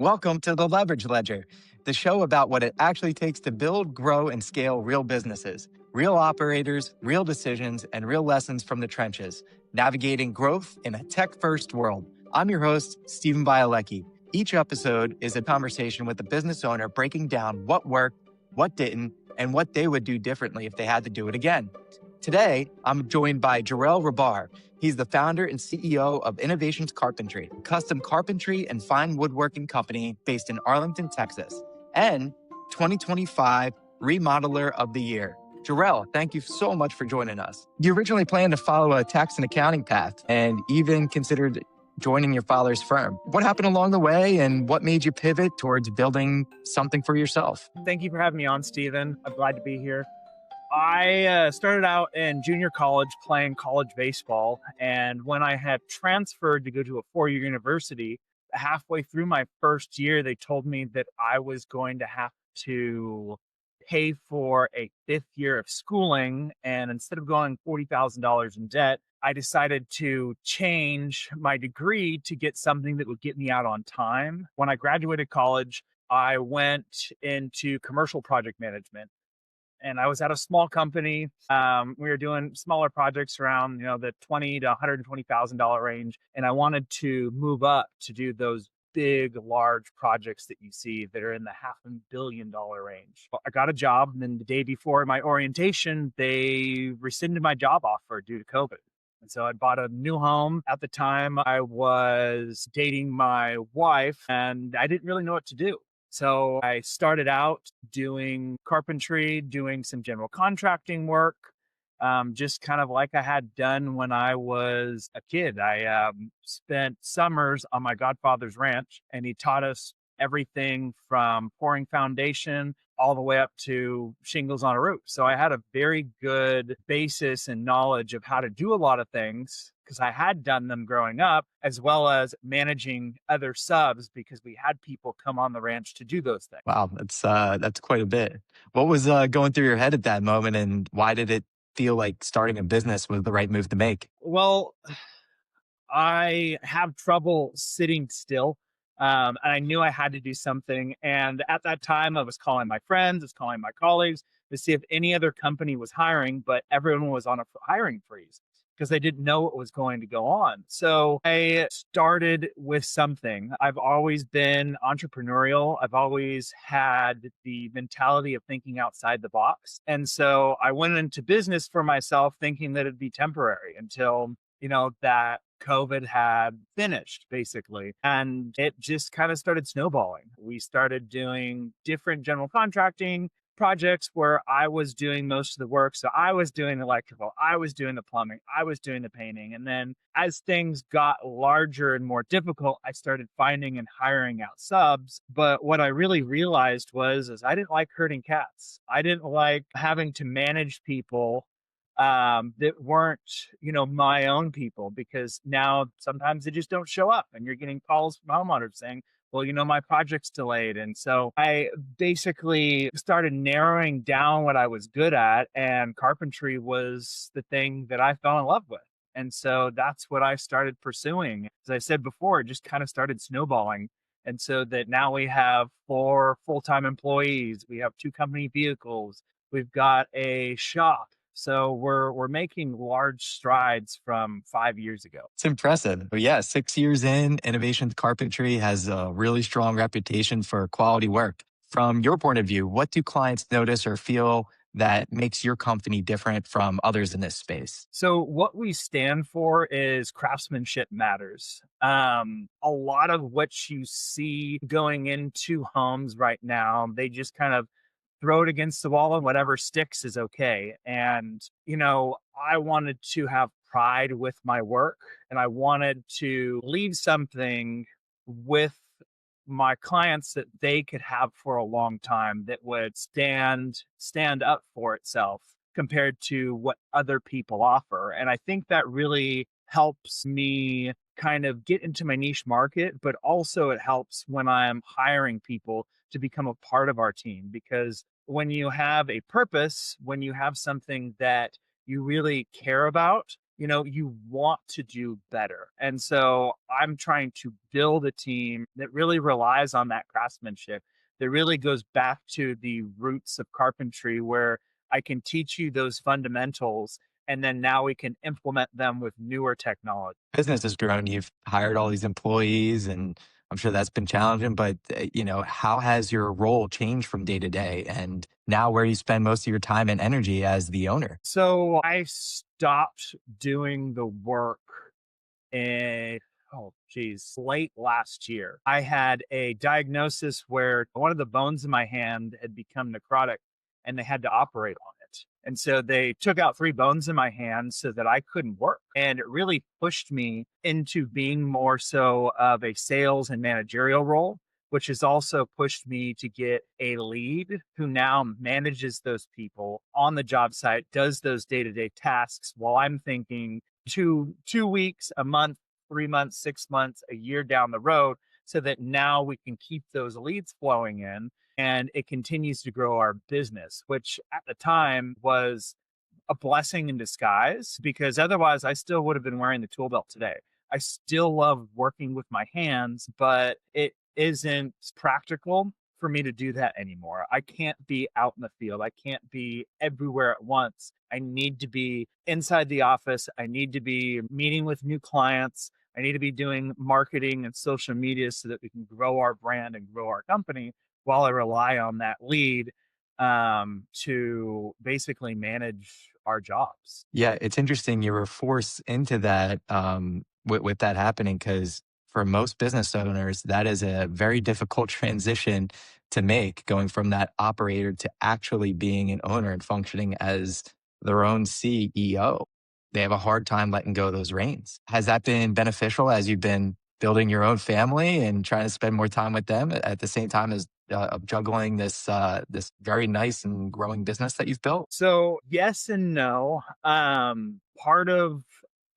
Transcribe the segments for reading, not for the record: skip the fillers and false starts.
Welcome to the Leverage Ledger, the show about what it actually takes to build, grow, and scale real businesses, real operators, real decisions, and real lessons from the trenches, navigating growth in a tech-first world. I'm your host, Stephen Bielecki. Each episode is a conversation with a business owner breaking down what worked, what didn't, and what they would do differently if they had to do it again. Today, I'm joined by Jarell Rebar. He's the founder and CEO of Innovations Carpentry, a custom carpentry and fine woodworking company based in Arlington, Texas, and 2025 Remodeler of the Year. Jarell, thank you so much for joining us. You originally planned to follow a tax and accounting path and even considered joining your father's firm. What happened along the way and what made you pivot towards building something for yourself? Thank you for having me on, Stephen. I'm glad to be here. I started out in junior college playing college baseball. And when I had transferred to go to a four-year university, halfway through my first year, they told me that I was going to have to pay for a fifth year of schooling. And instead of going $40,000 in debt, I decided to change my degree to get something that would get me out on time. When I graduated college, I went into commercial project management. And I was at a small company. We were doing smaller projects around, the $20,000 to $120,000 range. And I wanted to move up to do those big, large projects that you see that are in the $500 million range. Well, I got a job, and then the day before my orientation, they rescinded my job offer due to COVID. And so I bought a new home. At the time, I was dating my wife, and I didn't really know what to do. So I started out doing carpentry, doing some general contracting work, just kind of like I had done when I was a kid. I spent summers on my godfather's ranch, and he taught us everything from pouring foundation all the way up to shingles on a roof. So I had a very good basis and knowledge of how to do a lot of things because I had done them growing up, as well as managing other subs because we had people come on the ranch to do those things. Wow, that's quite a bit. What was going through your head at that moment, and why did it feel like starting a business was the right move to make? Well, I have trouble sitting still. And I knew I had to do something. And at that time, I was calling my friends, I was calling my colleagues to see if any other company was hiring, but everyone was on a hiring freeze because they didn't know what was going to go on. So I started with something. I've always been entrepreneurial. I've always had the mentality of thinking outside the box. And so I went into business for myself thinking that it'd be temporary until that COVID had finished basically. And it just kind of started snowballing. We started doing different general contracting projects where I was doing most of the work. So I was doing the electrical, I was doing the plumbing, I was doing the painting. And then as things got larger and more difficult, I started finding and hiring out subs. But what I really realized is I didn't like herding cats. I didn't like having to manage people that weren't, my own people, because now sometimes they just don't show up and you're getting calls from homeowners saying, well, my project's delayed. And so I basically started narrowing down what I was good at, and carpentry was the thing that I fell in love with. And so that's what I started pursuing. As I said before, it just kind of started snowballing. And so that now we have 4 full-time employees, we have 2 company vehicles, we've got a shop. So we're making large strides from 5 years ago. It's impressive. But yeah, 6 years in, Innovations Carpentry has a really strong reputation for quality work. From your point of view, what do clients notice or feel that makes your company different from others in this space? So what we stand for is craftsmanship matters. A lot of what you see going into homes right now, they just kind of throw it against the wall and whatever sticks is okay. And, I wanted to have pride with my work, and I wanted to leave something with my clients that they could have for a long time that would stand up for itself compared to what other people offer. And I think that really helps me kind of get into my niche market, but also it helps when I'm hiring people to become a part of our team, because when you have a purpose, when you have something that you really care about, you want to do better. And so I'm trying to build a team that really relies on that craftsmanship, that really goes back to the roots of carpentry, where I can teach you those fundamentals and then now we can implement them with newer technology. Business has grown. You've hired all these employees, and I'm sure that's been challenging. But how has your role changed from day to day, and now where you spend most of your time and energy as the owner? So I stopped doing the work in, oh geez, late last year. I had a diagnosis where one of the bones in my hand had become necrotic and they had to operate on it. And so they took out three bones in my hand so that I couldn't work. And it really pushed me into being more so of a sales and managerial role, which has also pushed me to get a lead who now manages those people on the job site, does those day-to-day tasks while I'm thinking 2 weeks, a month, 3 months, 6 months, a year down the road, so that now we can keep those leads flowing in and it continues to grow our business, which at the time was a blessing in disguise, because otherwise I still would have been wearing the tool belt today. I still love working with my hands, but it isn't practical for me to do that anymore. I can't be out in the field. I can't be everywhere at once. I need to be inside the office. I need to be meeting with new clients. I need to be doing marketing and social media so that we can grow our brand and grow our company while I rely on that lead to basically manage our jobs. Yeah, it's interesting you were forced into that with that happening, because for most business owners, that is a very difficult transition to make, going from that operator to actually being an owner and functioning as their own CEO. They have a hard time letting go of those reins. Has that been beneficial as you've been building your own family and trying to spend more time with them at the same time as juggling this very nice and growing business that you've built? So, yes and no. Part of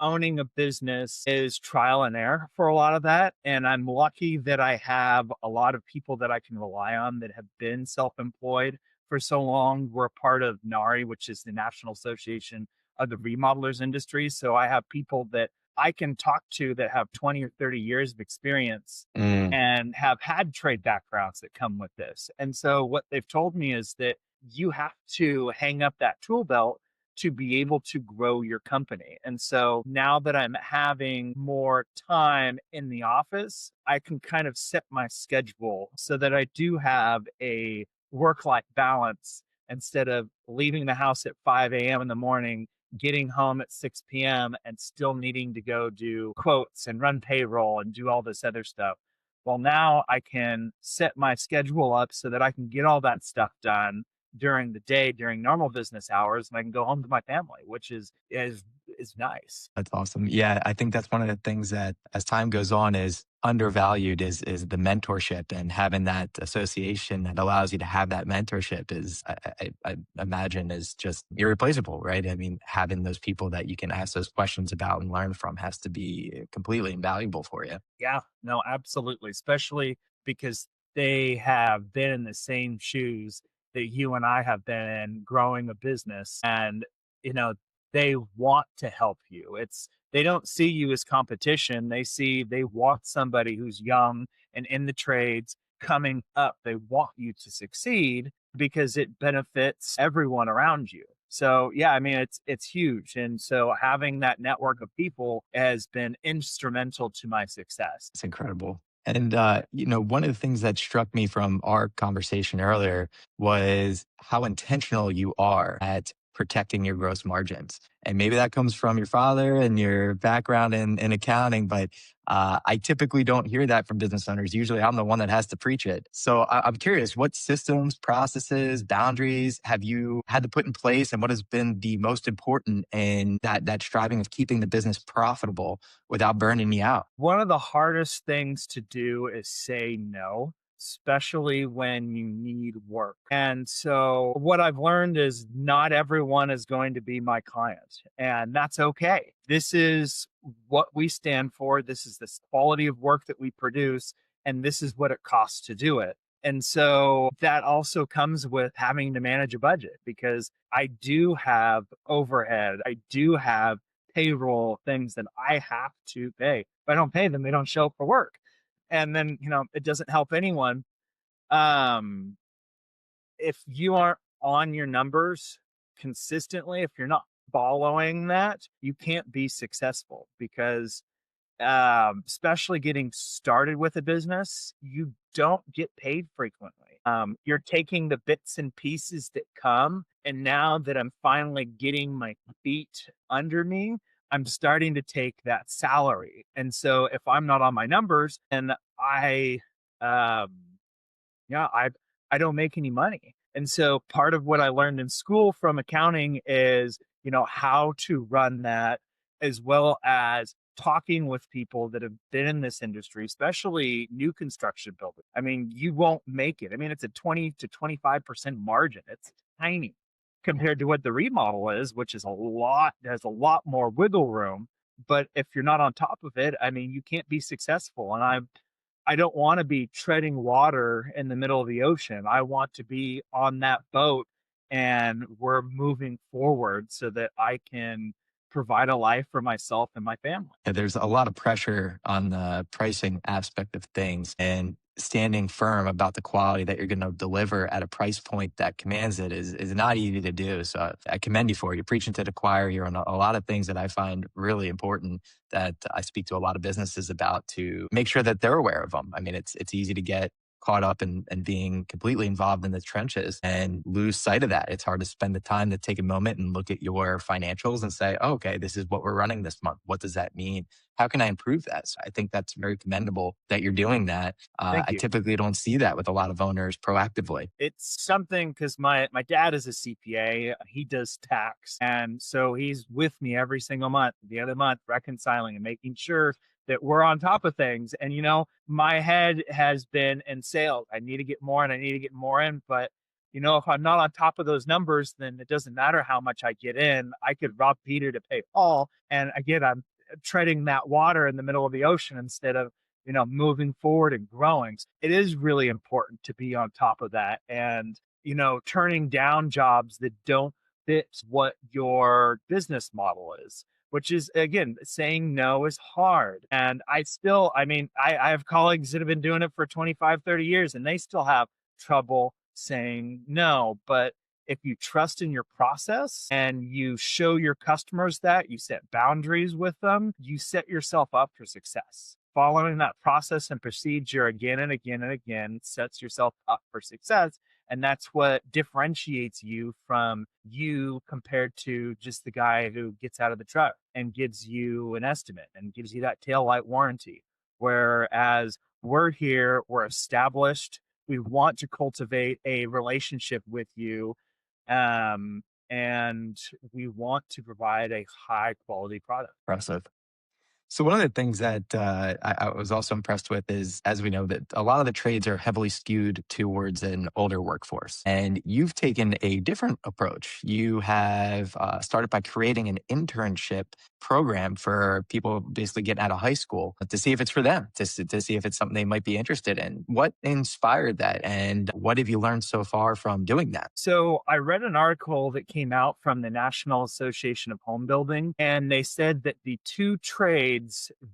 owning a business is trial and error for a lot of that. And I'm lucky that I have a lot of people that I can rely on that have been self employed for so long. We're a part of NARI, which is the National Association of the Remodelers Industry. So I have people that I can talk to that have 20 or 30 years of experience Mm. and have had trade backgrounds that come with this. And so what they've told me is that you have to hang up that tool belt to be able to grow your company. And so now that I'm having more time in the office, I can kind of set my schedule so that I do have a work life balance instead of leaving the house at 5 a.m. in the morning, getting home at 6 p.m., and still needing to go do quotes and run payroll and do all this other stuff. Well, now I can set my schedule up so that I can get all that stuff done during the day, during normal business hours, and I can go home to my family, which is nice. That's awesome. Yeah, I think that's one of the things that, as time goes on, is undervalued is the mentorship, and having that association that allows you to have that mentorship is, I imagine, is just irreplaceable, right? I mean, having those people that you can ask those questions about and learn from has to be completely invaluable for you. Yeah, no, absolutely. Especially because they have been in the same shoes that you and I have been in growing a business. And, you know, they want to help you. They don't see you as competition. They want somebody who's young and in the trades coming up. They want you to succeed because it benefits everyone around you. So yeah, I mean it's huge. And so having that network of people has been instrumental to my success. It's incredible. And, one of the things that struck me from our conversation earlier was how intentional you are at protecting your gross margins. And maybe that comes from your father and your background in accounting, but I typically don't hear that from business owners. Usually I'm the one that has to preach it. So I'm curious, what systems, processes, boundaries have you had to put in place, and what has been the most important in that striving of keeping the business profitable without burning you out? One of the hardest things to do is say no, especially when you need work. And so, what I've learned is not everyone is going to be my client, and that's okay. This is what we stand for. This is this quality of work that we produce, and this is what it costs to do it. And so that also comes with having to manage a budget, because I do have overhead. I do have payroll things that I have to pay. If I don't pay them, they don't show up for work. And then, it doesn't help anyone. Um, if you aren't on your numbers consistently, if you're not following that, you can't be successful because especially getting started with a business, you don't get paid frequently. You're taking the bits and pieces that come. And now that I'm finally getting my feet under me, I'm starting to take that salary. And so if I'm not on my numbers, then um, yeah, I don't make any money. And so part of what I learned in school from accounting is, how to run that, as well as talking with people that have been in this industry, especially new construction building. I mean, you won't make it. I mean, it's a 20 to 25% margin. It's tiny compared to what the remodel is, which is there's a lot more wiggle room. But if you're not on top of it, I mean, you can't be successful. And I don't want to be treading water in the middle of the ocean. I want to be on that boat and we're moving forward so that I can provide a life for myself and my family. Yeah, there's a lot of pressure on the pricing aspect of things, and standing firm about the quality that you're going to deliver at a price point that commands it is not easy to do. So I commend you for it. You're preaching to the choir. You're on a lot of things that I find really important that I speak to a lot of businesses about to make sure that they're aware of them. I mean, it's easy to get caught up in and being completely involved in the trenches and lose sight of that. It's hard to spend the time to take a moment and look at your financials and say, oh, okay, this is what we're running this month. What does that mean? How can I improve that? So I think that's very commendable that you're doing that. Thank I you. typically don't see that with a lot of owners proactively. It's something because my dad is a CPA. He does tax, and so he's with me every single month, the other month, reconciling and making sure that we're on top of things. And my head has been in sales. I need to get more, and I need to get more in. But if I'm not on top of those numbers, then it doesn't matter how much I get in. I could rob Peter to pay Paul, and again, I'm treading that water in the middle of the ocean instead of moving forward and growing. It is really important to be on top of that and, turning down jobs that don't fit what your business model is, which is, again, saying no is hard. And I have colleagues that have been doing it for 25, 30 years and they still have trouble saying no. But if you trust in your process and you show your customers that, you set boundaries with them, you set yourself up for success. Following that process and procedure again and again and again sets yourself up for success. And that's what differentiates you from you compared to just the guy who gets out of the truck and gives you an estimate and gives you that tail light warranty. Whereas we're here, we're established, we want to cultivate a relationship with you, and we want to provide a high quality product. Impressive. So one of the things that I was also impressed with is, as we know, that a lot of the trades are heavily skewed towards an older workforce, and you've taken a different approach. You have started by creating an internship program for people basically getting out of high school to see if it's for them, to see if it's something they might be interested in. What inspired that, and what have you learned so far from doing that? So I read an article that came out from the National Association of Home Building, and they said that the two trades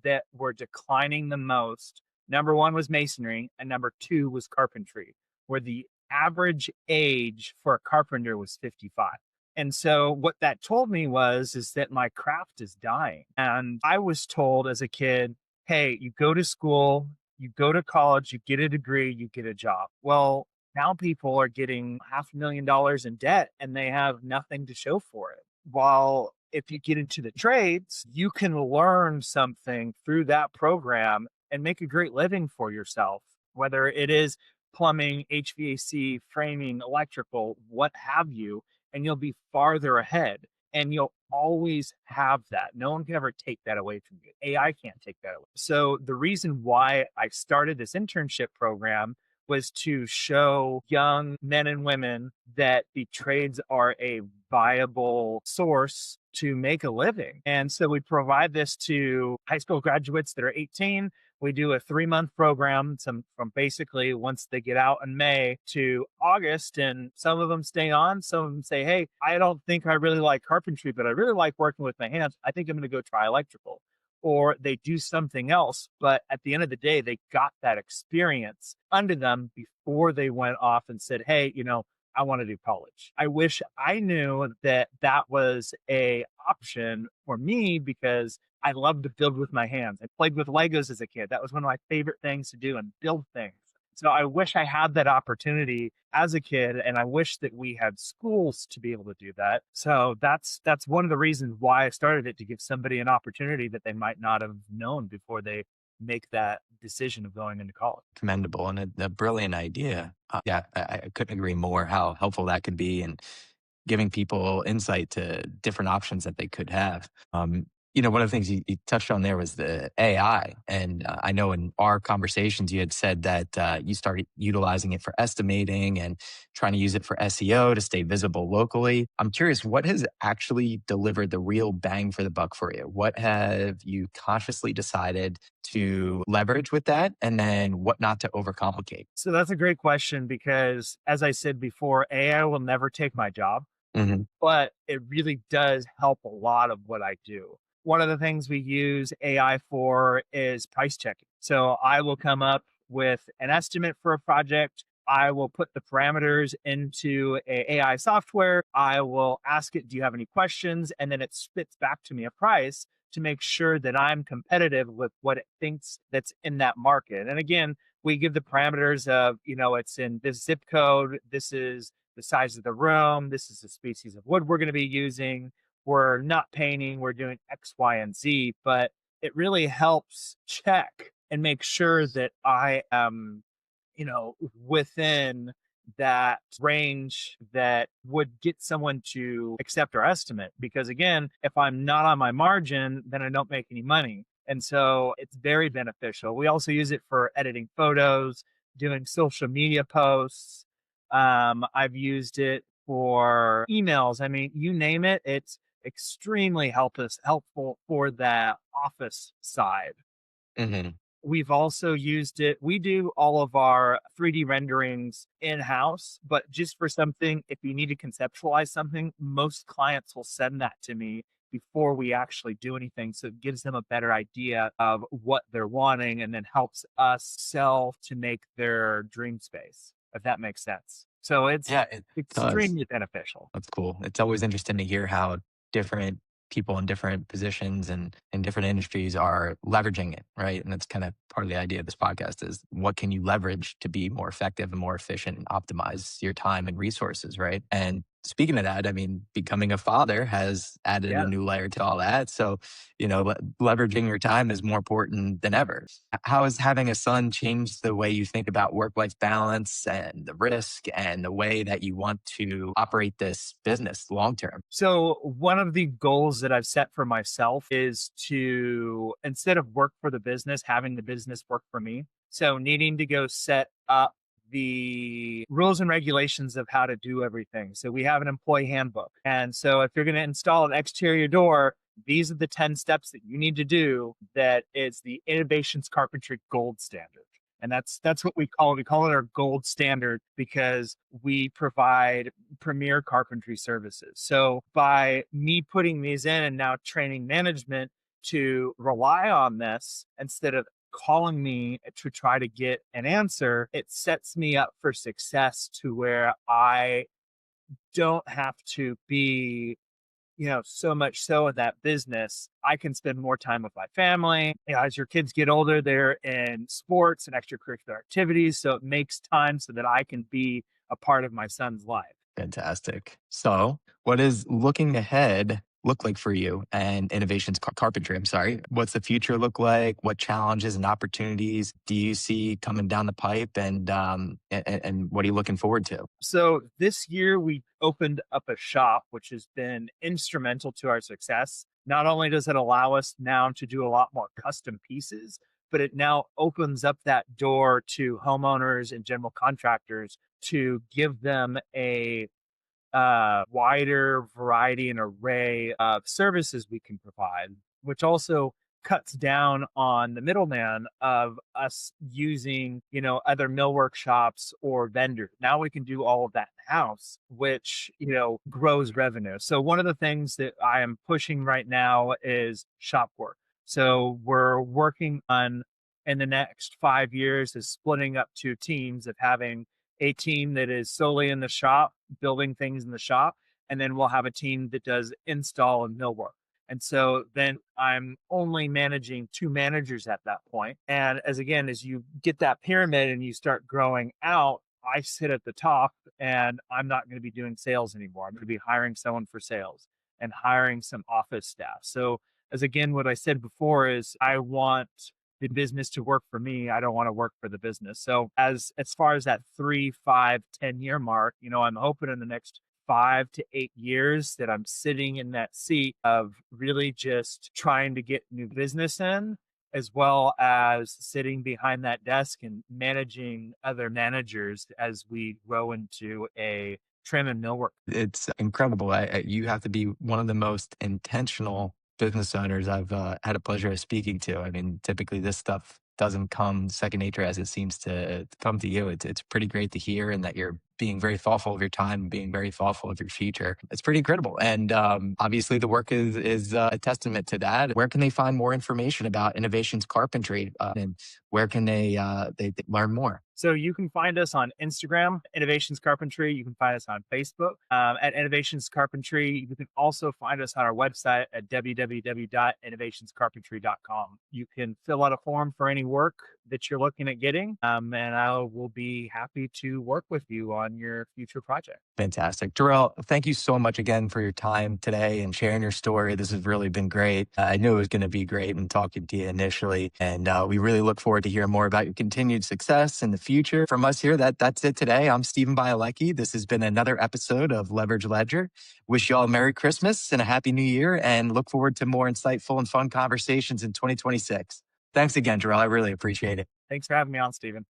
that were declining the most, number one was masonry, and number two was carpentry, where the average age for a carpenter was 55. And so what that told me is that my craft is dying. And I was told as a kid, hey, you go to school, you go to college, you get a degree, you get a job. Well, now people are getting $500,000 in debt and they have nothing to show for it. While if you get into the trades, you can learn something through that program and make a great living for yourself, whether it is plumbing, HVAC, framing, electrical, what have you, and you'll be farther ahead. And you'll always have that. No one can ever take that away from you. AI can't take that away. So the reason why I started this internship program was to show young men and women that the trades are a viable source to make a living. And so we provide this to high school graduates that are 18. We do a 3-month program from basically once they get out in May to August. And some of them stay on. Some of them say, hey, I don't think I really like carpentry, but I really like working with my hands. I think I'm going to go try electrical. Or they do something else. But at the end of the day, they got that experience under them before they went off and said, hey, I want to do college. I wish I knew that that was a option for me because I love to build with my hands. I played with Legos as a kid. That was one of my favorite things to do and build things. So I wish I had that opportunity as a kid, and I wish that we had schools to be able to do that. So that's one of the reasons why I started it, to give somebody an opportunity that they might not have known before they make that decision of going into college. Commendable and a brilliant idea. Yeah, I couldn't agree more how helpful that could be and giving people insight to different options that they could have. One of the things you touched on there was the AI. And I know in our conversations, you had said that you started utilizing it for estimating and trying to use it for SEO to stay visible locally. I'm curious, what has actually delivered the real bang for the buck for you? What have you consciously decided to leverage with that? And then what not to overcomplicate? So that's a great question because, as I said before, AI will never take my job, Hmm. but it really does help a lot of what I do. One of the things we use AI for is price checking. So I will come up with an estimate for a project. I will put the parameters into a AI software. I will ask it, do you have any questions? And then it spits back to me a price to make sure that I'm competitive with what it thinks that's in that market. And again, we give the parameters of, it's in this zip code. This is the size of the room. This is the species of wood we're going to be using. We're not painting, we're doing X, Y, and Z, but it really helps check and make sure that I am, within that range that would get someone to accept our estimate. Because again, if I'm not on my margin, then I don't make any money. And so it's very beneficial. We also use it for editing photos, doing social media posts. I've used it for emails. I mean, you name it, it's extremely helpful for the office side. Hmm. We've also used it. We do all of our 3D renderings in-house, but just for something, if you need to conceptualize something, most clients will send that to me before we actually do anything. So it gives them a better idea of what they're wanting and then helps us sell to make their dream space, if that makes sense. So it's Yeah, it does. extremely beneficial. That's cool. It's always interesting to hear how different people in different positions and in different industries are leveraging it, right? And that's kind of part of the idea of this podcast is what can you leverage to be more effective and more efficient and optimize your time and resources, right? And speaking of that, I mean, becoming a father has added a Yeah. new layer to all that. So, leveraging your time is more important than ever. How has having a son changed the way you think about work-life balance and the risk and the way that you want to operate this business long term? So, one of the goals that I've set for myself is to, instead of work for the business, having the business work for me. So, needing to go set up the rules and regulations of how to do everything. So, we have an employee handbook. And so, if you're going to install an exterior door, these are the 10 steps that you need to do. That is the Innovations Carpentry gold standard. And that's what we call it. We call it our gold standard because we provide premier carpentry services. So by me putting these in and now training management to rely on this instead of calling me to try to get an answer, it sets me up for success to where I don't have to be, so much so in that business, I can spend more time with my family. As your kids get older, they're in sports and extracurricular activities. So it makes time so that I can be a part of my son's life. Fantastic. So, what is looking ahead look like for you and Innovations Carpentry? I'm sorry. What's the future look like? What challenges and opportunities do you see coming down the pipe? And what are you looking forward to? So this year we opened up a shop, which has been instrumental to our success. Not only does it allow us now to do a lot more custom pieces, but it now opens up that door to homeowners and general contractors to give them a wider variety and array of services we can provide, which also cuts down on the middleman of us using, other mill workshops or vendors. Now we can do all of that in house, which, grows revenue. So one of the things that I am pushing right now is shop work. So we're working on in the next 5 years is splitting up two teams of having a team that is solely in the shop, building things in the shop, and then we'll have a team that does install and millwork. And so then I'm only managing two managers at that point. And as you get that pyramid and you start growing out, I sit at the top and I'm not going to be doing sales anymore. I'm going to be hiring someone for sales and hiring some office staff. So what I said before is I want the business to work for me. I don't want to work for the business. So as far as that 3, 5, 10 year mark, I'm hoping in the next 5 to 8 years that I'm sitting in that seat of really just trying to get new business in, as well as sitting behind that desk and managing other managers as we grow into a trim and millwork. It's incredible. You have to be one of the most intentional business owners I've had a pleasure of speaking to. I mean, typically this stuff doesn't come second nature as it seems to come to you. It's pretty great to hear, and that you're being very thoughtful of your time and being very thoughtful of your future. It's pretty incredible. And obviously the work is a testament to that. Where can they find more information about Innovations Carpentry, and where can they learn more? So you can find us on Instagram, Innovations Carpentry. You can find us on Facebook at Innovations Carpentry. You can also find us on our website at www.innovationscarpentry.com. You can fill out a form for any work that you're looking at getting, and I will be happy to work with you on your future project. Fantastic. Jarell, thank you so much again for your time today and sharing your story. This has really been great. I knew it was going to be great when talking to you initially, and we really look forward to hearing more about your continued success in the future. From us here, that's it today. I'm Stephen Bielecki. This has been another episode of Leverage Ledger. Wish you all a Merry Christmas and a Happy New Year, and look forward to more insightful and fun conversations in 2026. Thanks again, Jarell. I really appreciate it. Thanks for having me on, Stephen.